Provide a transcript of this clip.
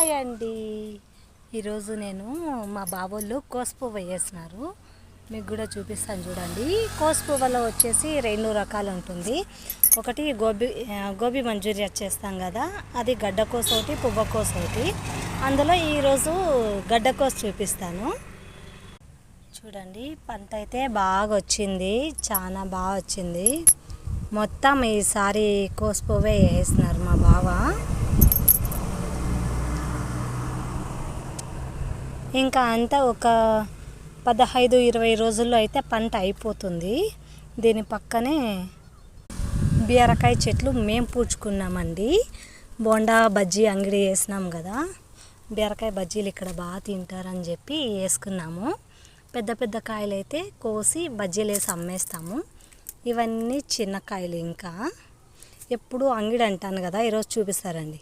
Hi అండి. ఈరోజు నేను మా బాబోళ్ళు కోసుపువ్వ వేసినారు. మీకు కూడా చూపిస్తాను చూడండి. కోసుపువ్వలో వచ్చేసి 2 రకాలు ఉంటుంది. ఒకటి గోబీ మంచూరియా చేస్తాం కదా, అది గడ్డకోస ఒకటి, పువ్వకోస ఒకటి. అందులో ఈరోజు గడ్డకోస చూపిస్తాను. చూడండి, పంట అయితే బాగా వచ్చింది, చాలా బాగా వచ్చింది. మొత్తం ఈసారి కోసుపువ్వే వేసినారు మా బావ. ఇంకా అంతా ఒక 15-20 రోజుల్లో అయితే పంట అయిపోతుంది. దీని పక్కనే బీరకాయ చెట్లు మేము పూడ్చుకున్నామండి. బోండా బజ్జీ అంగడి వేసినాం కదా, బీరకాయ బజ్జీలు ఇక్కడ బాగా తింటారని చెప్పి వేసుకున్నాము. పెద్ద పెద్ద కాయలు అయితే కోసి బజ్జీలు వేసి అమ్మేస్తాము. ఇవన్నీ చిన్న కాయలు. ఇంకా ఎప్పుడు అంగడి అంటాను కదా, ఈరోజు చూపిస్తారండి.